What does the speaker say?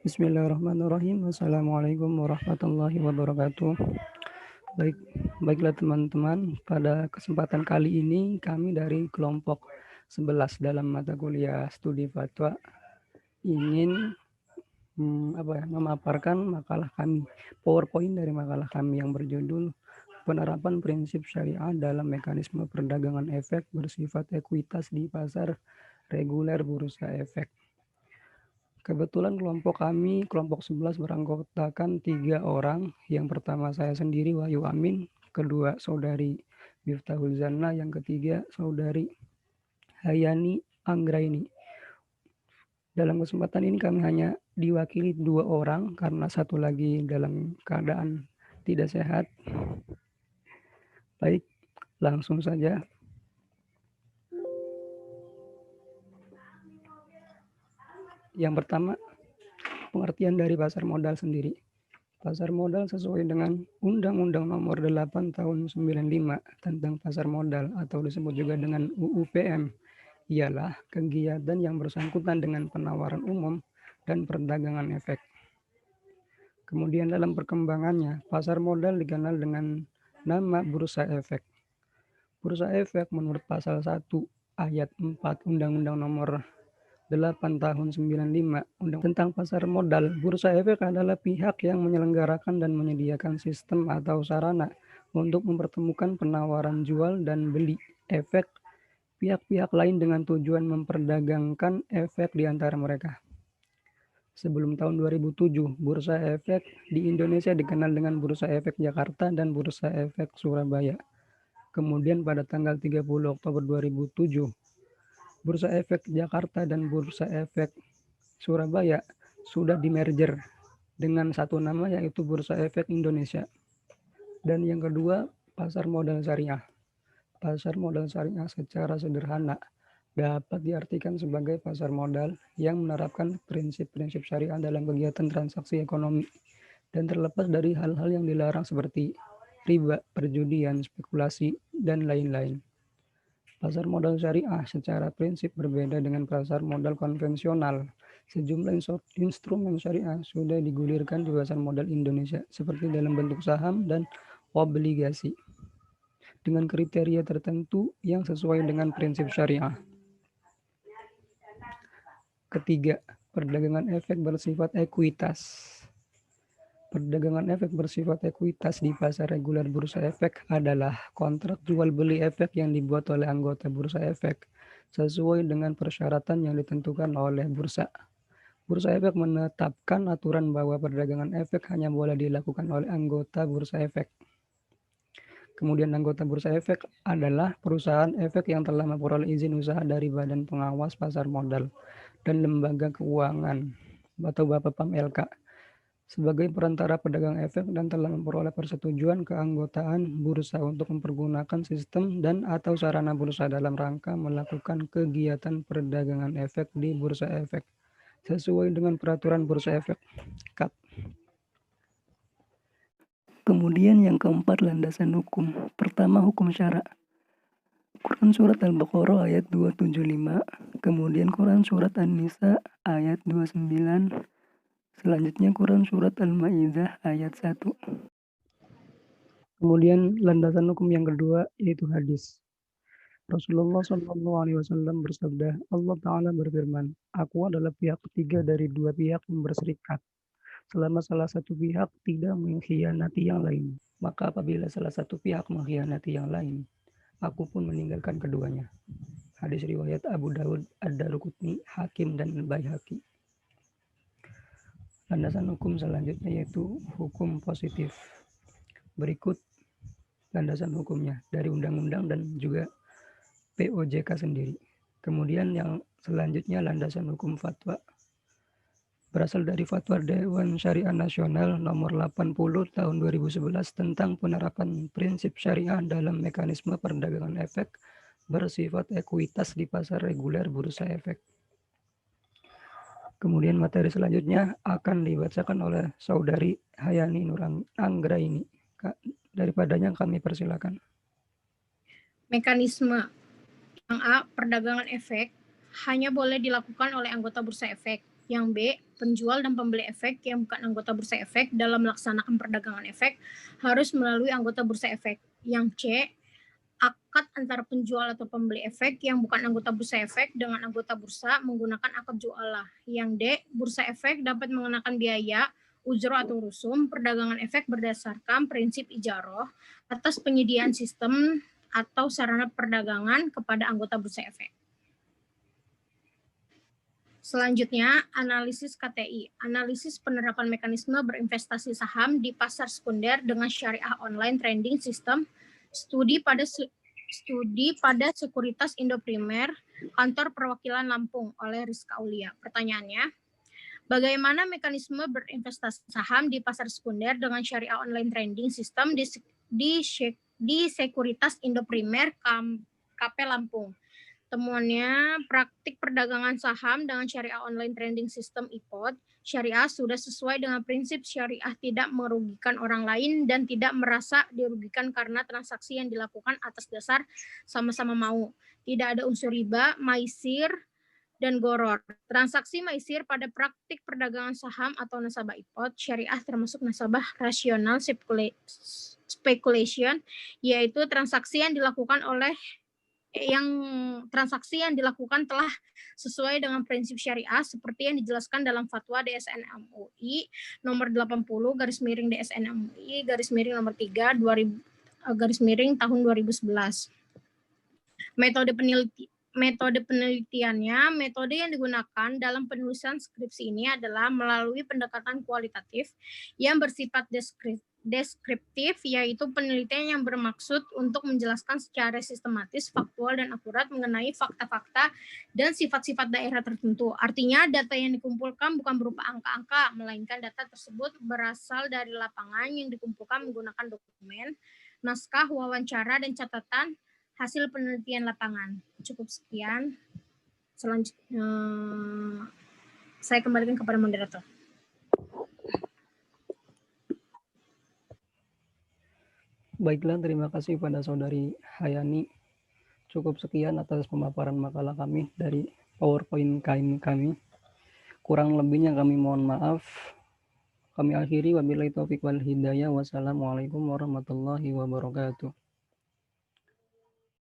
Bismillahirrahmanirrahim. Assalamualaikum warahmatullahi wabarakatuh. Baik, baiklah teman-teman, pada kesempatan kali ini kami dari kelompok 11 dalam mata kuliah studi fatwa ingin memaparkan makalah kami, PowerPoint dari makalah kami yang berjudul Penerapan Prinsip Syariah dalam Mekanisme Perdagangan Efek Bersifat Ekuitas di Pasar Reguler Bursa Efek. Kebetulan kelompok kami, kelompok 11 beranggotakan 3 orang. Yang pertama saya sendiri, Wahyu Amin. Kedua, saudari Miftahul Zanna. Yang ketiga, saudari Hayani Anggraini. Dalam kesempatan ini kami hanya diwakili 2 orang karena satu lagi dalam keadaan tidak sehat. Baik, langsung saja. Yang pertama, pengertian dari pasar modal sendiri. Pasar modal sesuai dengan Undang-Undang Nomor 8 Tahun 95 tentang pasar modal atau disebut juga dengan UU PM ialah kegiatan yang bersangkutan dengan penawaran umum dan perdagangan efek. Kemudian dalam perkembangannya, pasar modal dikenal dengan nama bursa efek. Bursa efek menurut pasal 1 ayat 4 Undang-Undang Nomor 8 tahun 95 tentang pasar modal. Bursa efek adalah pihak yang menyelenggarakan dan menyediakan sistem atau sarana untuk mempertemukan penawaran jual dan beli efek pihak-pihak lain dengan tujuan memperdagangkan efek di antara mereka. Sebelum tahun 2007, Bursa Efek di Indonesia dikenal dengan Bursa Efek Jakarta dan Bursa Efek Surabaya. Kemudian pada tanggal 30 Oktober 2007, Bursa Efek Jakarta dan Bursa Efek Surabaya sudah di-merger dengan satu nama yaitu Bursa Efek Indonesia. Dan yang kedua, pasar modal syariah. Pasar modal syariah secara sederhana dapat diartikan sebagai pasar modal yang menerapkan prinsip-prinsip syariah dalam kegiatan transaksi ekonomi dan terlepas dari hal-hal yang dilarang seperti riba, perjudian, spekulasi, dan lain-lain. Pasar modal syariah secara prinsip berbeda dengan pasar modal konvensional. Sejumlah instrumen syariah sudah digulirkan di pasar modal Indonesia seperti dalam bentuk saham dan obligasi dengan kriteria tertentu yang sesuai dengan prinsip syariah. Ketiga, perdagangan efek bersifat ekuitas. Perdagangan efek bersifat ekuitas di pasar reguler bursa efek adalah kontrak jual beli efek yang dibuat oleh anggota bursa efek sesuai dengan persyaratan yang ditentukan oleh bursa. Bursa efek menetapkan aturan bahwa perdagangan efek hanya boleh dilakukan oleh anggota bursa efek. Kemudian anggota bursa efek adalah perusahaan efek yang telah memperoleh izin usaha dari Badan Pengawas Pasar Modal dan Lembaga Keuangan atau Bapepam LK sebagai perantara pedagang efek dan telah memperoleh persetujuan keanggotaan bursa untuk mempergunakan sistem dan atau sarana bursa dalam rangka melakukan kegiatan perdagangan efek di bursa efek sesuai dengan peraturan bursa efek (KAP). Kemudian yang keempat, landasan hukum. Pertama, hukum syara. Quran Surat Al-Baqarah ayat 275, kemudian Quran Surat An-Nisa ayat 29, selanjutnya Quran Surat Al-Ma'idah ayat 1. Kemudian landasan hukum yang kedua yaitu hadis. Rasulullah SAW bersabda, Allah Ta'ala berfirman, aku adalah pihak ketiga dari dua pihak yang berserikat. Selama salah satu pihak tidak mengkhianati yang lain, maka apabila salah satu pihak mengkhianati yang lain, aku pun meninggalkan keduanya. Hadis riwayat Abu Dawud, Ad-Daruqutni, Hakim, dan Baihaqi. Landasan hukum selanjutnya yaitu hukum positif. Berikut landasan hukumnya dari undang-undang dan juga POJK sendiri. Kemudian yang selanjutnya landasan hukum fatwa. Berasal dari Fatwa Dewan Syariah Nasional nomor 80 tahun 2011 tentang penerapan prinsip syariah dalam mekanisme perdagangan efek bersifat ekuitas di pasar reguler bursa efek. Kemudian materi selanjutnya akan dibacakan oleh saudari Hayani Nurang Anggraini. Daripadanya kami persilakan. Mekanisme yang A, perdagangan efek hanya boleh dilakukan oleh anggota bursa efek. Yang B, penjual dan pembeli efek yang bukan anggota bursa efek dalam melaksanakan perdagangan efek harus melalui anggota bursa efek. Yang C, akad antara penjual atau pembeli efek yang bukan anggota bursa efek dengan anggota bursa menggunakan akad jualah. Yang D, bursa efek dapat mengenakan biaya, ujro atau rusum perdagangan efek berdasarkan prinsip ijaroh atas penyediaan sistem atau sarana perdagangan kepada anggota bursa efek. Selanjutnya, analisis KTI, analisis penerapan mekanisme berinvestasi saham di pasar sekunder dengan syariah online trading system, studi pada Sekuritas Indo Primer, Kantor Perwakilan Lampung oleh Rizka Aulia. Pertanyaannya, bagaimana mekanisme berinvestasi saham di pasar sekunder dengan syariah online trading system di Sekuritas Indo Primer KP Lampung? Temuannya, praktik perdagangan saham dengan syariah online trading system IPOD, syariah sudah sesuai dengan prinsip syariah tidak merugikan orang lain dan tidak merasa dirugikan karena transaksi yang dilakukan atas dasar sama-sama mau. Tidak ada unsur riba, maisir, dan goror. Transaksi maisir pada praktik perdagangan saham atau nasabah IPOD, syariah termasuk nasabah rasional speculation, yaitu transaksi yang dilakukan dilakukan telah sesuai dengan prinsip syariah seperti yang dijelaskan dalam fatwa DSN MUI nomor 80 DSN MUI nomor 3 tahun 2011. Metode penelitiannya, metode yang digunakan dalam penulisan skripsi ini adalah melalui pendekatan kualitatif yang bersifat deskriptif, yaitu penelitian yang bermaksud untuk menjelaskan secara sistematis, faktual, dan akurat mengenai fakta-fakta dan sifat-sifat daerah tertentu. Artinya, data yang dikumpulkan bukan berupa angka-angka, melainkan data tersebut berasal dari lapangan yang dikumpulkan menggunakan dokumen, naskah, wawancara, dan catatan hasil penelitian lapangan. Cukup sekian. Selanjutnya, saya kembalikan kepada moderator. Baiklah, terima kasih pada Saudari Hayani. Cukup sekian atas pemaparan makalah kami dari PowerPoint kami. Kurang lebihnya kami mohon maaf. Kami akhiri, wabillahi taufiq wal hidayah. Wassalamualaikum warahmatullahi wabarakatuh.